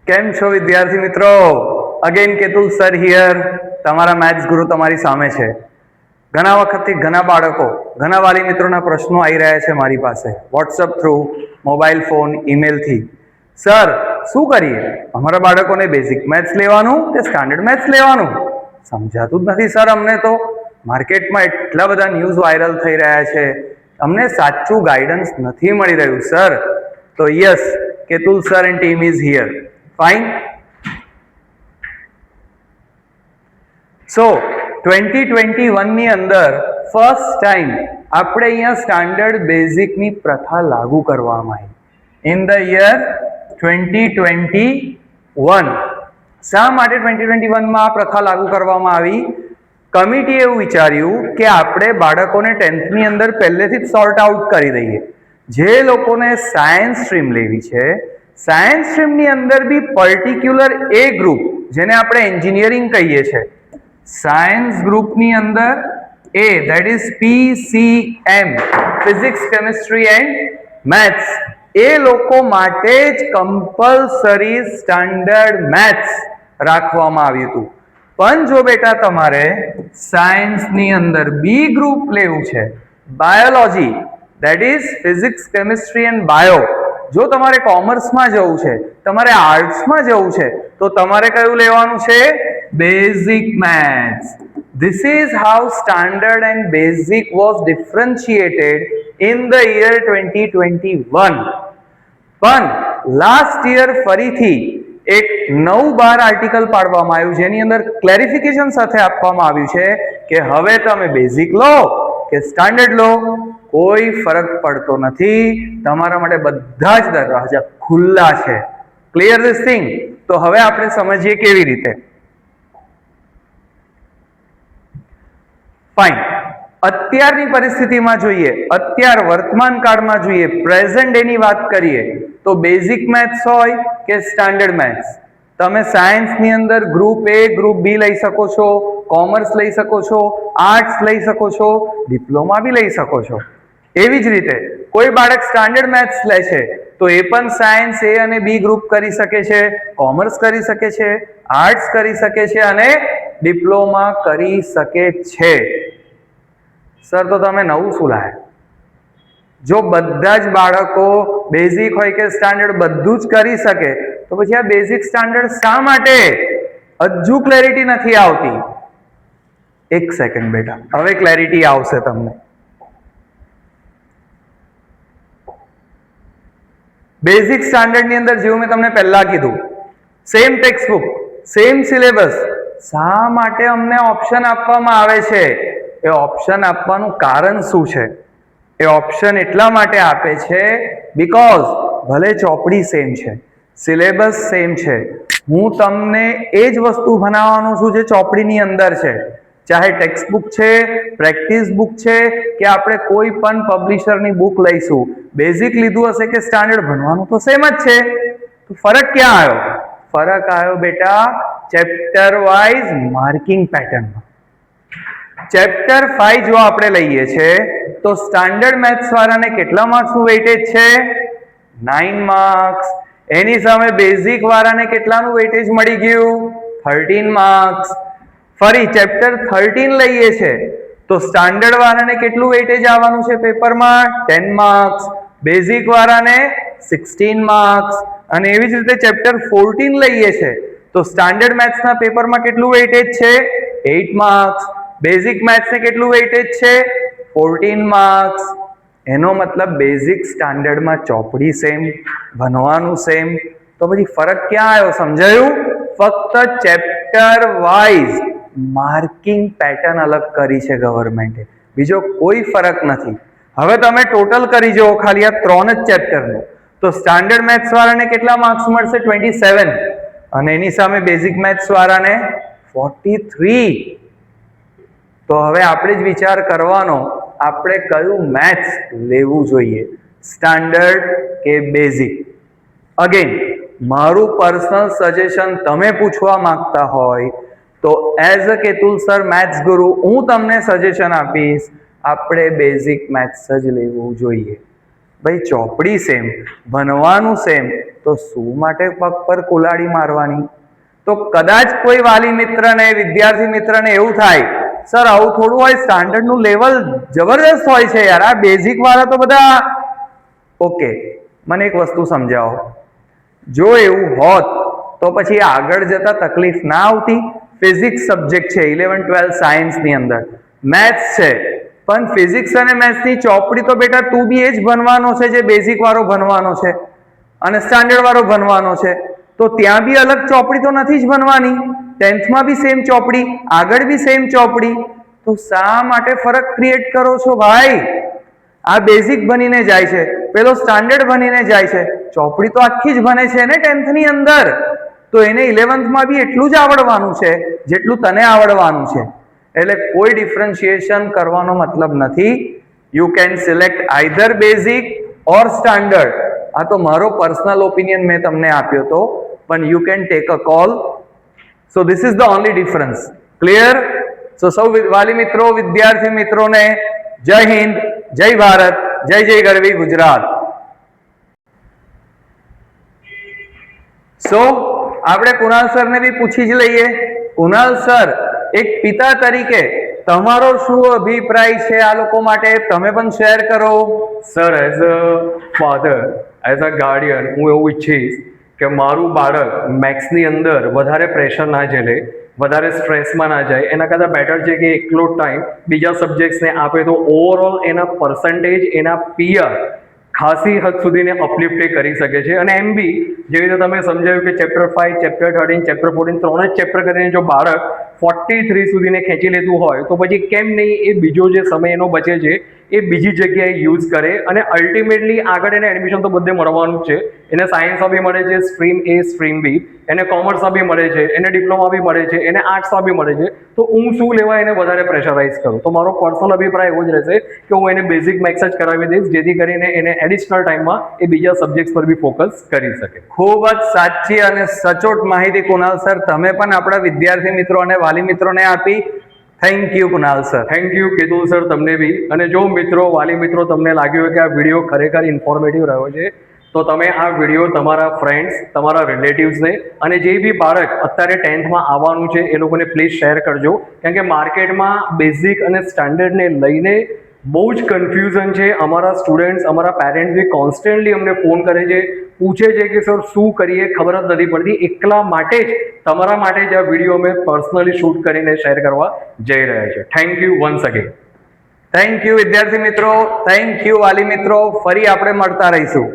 કેમ છો વિદ્યાર્થી મિત્રો? Again Ketul sir here. તમારા મેથ્સ ગુરુ તમારી સામે છે. ઘણા વખતથી ઘણા બાળકો, ઘણા વાલી મિત્રોના પ્રશ્નો આવી રહ્યા છે મારી પાસે વોટ્સઅપ થ્રુ, મોબાઈલ ફોન, ઈમેલથી. સર શું કરીએ? અમારા બાળકોને બેઝિક મેથ્સ લેવાનું કે સ્ટાન્ડર્ડ મેથ્સ લેવાનું સમજાતું જ નથી સર. અમને તો માર્કેટમાં એટલા બધા ન્યૂઝ વાયરલ થઈ રહ્યા છે, અમને સાચું ગાઈડન્સ નથી મળી રહ્યું સર. તો yes, Ketul sir and team is here. Fine. So 2021 ની અંદર ફર્સ્ટ ટાઈમ આપણે અહીંયા સ્ટાન્ડર્ડ બેઝિકની પ્રથા લાગુ કરવામાં આવી ઇન ધ યર 2021. શા માટે 2021માં આ પ્રથા લાગુ કરવામાં આવી? કમિટીએ એવું વિચાર્યું કે આપણે બાળકોને 10th ની અંદર પહેલેથી જ સોર્ટ આઉટ કરી દઈએ. જે લોકોને સાયન્સ સ્ટ્રીમ લેવી છે, સાયન્સ સ્ટ્રીમની અંદર બી પર્ટિક્યુલર એ ગ્રુપ, જેને આપણે એન્જિનિયરિંગ કહીએ છીએ, સાયન્સ ગ્રુપની અંદર એ that is PCM, physics, chemistry and maths, એ લોકો માટે જ કમ્પલસરી સ્ટાન્ડર્ડ મેથ્સ રાખવામાં આવ્યું હતું. પણ જો બેટા તમારે સાયન્સની અંદર બી ગ્રુપ લેવું છે, biology, that is physics, chemistry and bio, જો તમારે કોમર્સમાં જવું છે, તમારે આર્ટ્સમાં જવું છે, તો તમારે કયું લેવાનું છે? Basic maths. This is how standard and basic was differentiated in the year 2021. પણ લાસ્ટ યર ફરીથી એક 9/12 આર્ટિકલ પાડવામાં આવ્યું, જેની અંદર ક્લેરિફિકેશન સાથે આપવામાં આવ્યું છે કે હવે તમે બેઝિક લો કે સ્ટાન્ડર્ડ લો, કોઈ ફરક પડતો નથી, તમારા માટે બધા જ દરવાજા ખુલ્લા છે. Clear this thing? તો હવે આપણે સમજીએ કેવી રીતે. ફાઇન. અત્યારની પરિસ્થિતિમાં જોઈએ, અત્યાર વર્તમાન કાળમાં જોઈએ, પ્રેઝન્ટ ડેની વાત કરીએ, તો બેઝિક મેથ્સ હોય કે સ્ટાન્ડર્ડ મેથ્સ, તમે સાયન્સની અંદર ગ્રુપ એ, ગ્રુપ બી લઈ શકો છો, કોમર્સ લઈ શકો છો, આર્ટ્સ લઈ શકો છો, ડિપ્લોમા બી લઈ શકો છો. એવી જ રીતે કોઈ બાળક સ્ટાન્ડર્ડ મેથ્સ લે છે તો એ પણ સાયન્સ એ અને બી ગ્રુપ કરી શકે છે, કોમર્સ કરી શકે છે, આર્ટ્સ કરી શકે છે અને ડિપ્લોમા કરી શકે છે. સર તો તમે નવું શું લાયા? જો બધા જ બાળકો બેઝિક હોય કે સ્ટાન્ડર્ડ બધું જ કરી શકે, તો પછી આ બેઝિક સ્ટાન્ડર્ડ શા માટે? હજુ ક્લેરિટી નથી આવતી. એક સેકન્ડ બેટા, હવે ક્લેરિટી આવશે તમને. બેઝિક સ્ટાન્ડર્ડની અંદર જેવું મેં તમને પહેલા કીધું, same textbook, same syllabus, શા માટે અમને ઓપ્શન આપવામાં આવે છે? એ ઓપ્શન આપવાનું કારણ શું છે? એ ઓપ્શન એટલા માટે આપે છે બીકોઝ ભલે ચોપડી સેમ છે, સિલેબસ સેમ છે, હું તમને એ જ વસ્તુ ભણાવવાનું છું જે ચોપડીની અંદર છે. ચાહે ટેક્સ્ટ બુક છે, પ્રેક્ટિસ બુક છે, કે આપણે કોઈ પણ પબ્લિશરની બુક લઈશું, બેઝિક લીધું હશે કે સ્ટાન્ડર્ડ, ભણવાનું તો સેમ જ છે. તો ફરક ક્યાં આવ્યો? ફરક આવ્યો બેટા ચેપ્ટર વાઇઝ માર્કિંગ પેટર્નમાં. ચેપ્ટર 5 જો આપણે લઈએ છે તો સ્ટાન્ડર્ડ મેથ્સ વાળાને કેટલા માર્ક્સનું વેઇટેજ છે? 9 માર્ક્સ. એની સામે બેઝિક વાળાને કેટલાનું વેઇટેજ મળી ગયું? 13 માર્ક્સ. ફરી ચેપ્ટર 13 લઈએ છે તો સ્ટાન્ડર્ડ વાળાને કેટલું વેઇટેજ આવવાનું છે પેપરમાં? 10 માર્ક્સ. બેઝિક વાળાને 16 માર્ક્સ. અને એવી જ રીતે ચેપ્ટર 14 લઈએ છે તો સ્ટાન્ડર્ડ મેથ્સના પેપરમાં કેટલું વેઇટેજ છે? 8 માર્ક્સ. બેઝિક મેથ્સને કેટલું વેઇટેજ છે? 14 માર્ક્સ. એનો મતલબ બેઝિક સ્ટાન્ડર્ડમાં ચોપડી સેમ, ભણવાનું સેમ, તો પછી ફરક ક્યાં આવ્યો? સમજાયું? ફક્ત ચેપ્ટર વાઇઝ માર્કિંગ પેટર્ન અલગ કરી છે ગવર્મેન્ટે, બીજો કોઈ ફરક નથી. હવે તમે ટોટલ કરી જુઓ ખાલી આ 3 જ ચેપ્ટરનું, તો સ્ટાન્ડર્ડ મેથ્સ વાળાને કેટલા માર્ક્સ મળશે? 27. અને એની સામે બેઝિક મેથ્સ વાળાને 43. તો હવે આપણે જ વિચાર કરવાનો, આપણે કયું મેથ્સ લેવું જોઈએ, સ્ટાન્ડર્ડ કે બેઝિક? અગેન મારું પર્સનલ સજેશન તમે પૂછવા માંગતા હોય તો as a Ketul sir maths ગુરુ હું તમને સજેશન આપીશ, આપણે બેઝિક મેથ્સ જ લેવું જોઈએ. ભાઈ ચોપડી સેમ, ભણવાનું સેમ, તો શું માટે પગ પર કુલાડી મારવાની? તો કદાચ કોઈ વાલી મિત્રને, વિદ્યાર્થી મિત્રને એવું થાય, સર આવું થોડું હોય, સ્ટાન્ડર્ડનું લેવલ જબરદસ્ત હોય છે યાર, આ બેઝિક વાળા તો બધા ઓકે. મને એક વસ્તુ સમજાવો, જો એવું હોત તો પછી આગળ જતા તકલીફ ના આવતી? ફિઝિક્સ સબ્જેક્ટ છે 11, 12 સાયન્સની અંદર, મેથ્સ છે, પણ ફિઝિક્સ અને મેથ્સની ચોપડી તો બેટા તું બી એ જ ભણવાનો છે જે બેઝિક વાળો ભણવાનો છે અને સ્ટાન્ડર્ડ વાળો ભણવાનો છે, તો ત્યાં બી અલગ ચોપડી તો નથી જ ભણવાની. 10th માં બી સેમ ચોપડી, આગળ બી સેમ ચોપડી, તો શા માટે ફરક ક્રિએટ કરો છો ભાઈ? આ બેઝિક બનીને જાય છે, પેલો સ્ટાન્ડર્ડ બનીને જાય છે, ચોપડી તો આખી જ ભણે છે ને 10th ની અંદર, તો એને 11th માં બી એટલું જ આવડવાનું છે જેટલું તને આવડવાનું છે. એટલે કોઈ ડિફરન્શિએશન કરવાનો મતલબ નથી. You can select either basic or standard. આ તો મારો પર્સનલ ઓપિનિયન મેં તમને આપ્યો તો, પણ you can take a call. So this is the only difference. Clear? So સૌ વાલી મિત્રો, વિદ્યાર્થી મિત્રોને જય હિન્દ, જય ભારત, જય જય ગરવી ગુજરાત. સો આપણે કુણાલ સરને બી પૂછી જ લઈએ. કુણાલ સર, એક પિતા તરીકે તમારો શું અભિપ્રાય છે આ લોકો માટે? તમે પણ શેર કરો. Sir, as a father, as a Guardian, હું એવું ઈચ્છીશ કે મારું બાળક મેથ્સની અંદર વધારે પ્રેશર ના ઝેલે, વધારે સ્ટ્રેસમાં ના જાય. એના કરતાં બેટર છે કે એકલો ટાઈમ બીજા સબ્જેક્ટ્સને આપે તો ઓવરઓલ એના પર્સન્ટેજ, એના પીઆર ખાસી હદ સુધીને અપલિફ્ટ કરી શકે છે. અને એમ બી જેવી રીતે તમે સમજાવ્યું કે ચેપ્ટર 5, ચેપ્ટર 13, ચેપ્ટર 14 ત્રણ જ ચેપ્ટર કરીને જો બાળક 43 સુધીને ખેંચી લેતું હોય તો પછી કેમ નહીં એ બીજો જે સમય એનો બચે છે એ બીજી જગ્યાએ યુઝ કરે. અને અલ્ટિમેટલી આગળ એને એડમિશન તો બધે મળવાનું જ છે. એને સાયન્સમાં બી મળે છે, સ્ટ્રીમ એ, સ્ટ્રીમ બી, એને કોમર્સમાં બી મળે છે, એને ડિપ્લોમા બી મળે છે, એને આર્ટ્સમાં બી મળે છે. તો હું શું લેવા એને વધારે પ્રેશરાઇઝ કરું? તો મારો પર્સનલ અભિપ્રાય એવો જ રહેશે કે હું એને બેઝિક મેથ્સ જ કરાવી દઈશ, જેથી કરીને એને એડિશનલ ટાઈમમાં એ બીજા સબ્જેક્ટ્સ પર બી ફોકસ કરી શકે. ખૂબ જ સાચી અને સચોટ માહિતી કુણાલ સર તમે પણ આપણા વિદ્યાર્થી મિત્રો અને વાલી મિત્રોને આપી. Thank you Kunal sir. Thank you Ketul sir, તમને બી. અને જો મિત્રો, વાલી મિત્રો, તમને લાગ્યું હોય કે આ વિડીયો ખરેખર ઇન્ફોર્મેટિવ રહ્યો છે તો તમે આ વિડીયો તમારા ફ્રેન્ડ્સ, તમારા રિલેટિવ્સને અને જે બી બાળક અત્યારે 10thમાં આવવાનું છે એ લોકોને પ્લીઝ શેર કરજો. કારણ કે માર્કેટમાં બેઝિક અને સ્ટાન્ડર્ડને લઈને બહુ જ કન્ફ્યુઝન છે. અમારા સ્ટુડન્ટ્સ, અમારા પેરેન્ટ્સ બી કોન્સ્ટન્ટલી અમને ફોન કરે છે, પૂછે છે કે સર શું કરીએ, ખબર જ નથી પડતી. એટલા માટે જ તમારા માટે જ આ વિડીયો અમે પર્સનલી શૂટ કરીને શેર કરવા જઈ રહ્યા છે. Thank you once again. Thank you વિદ્યાર્થી મિત્રો, થેન્ક યુ વાલી મિત્રો. ફરી આપણે મળતા રહીશું.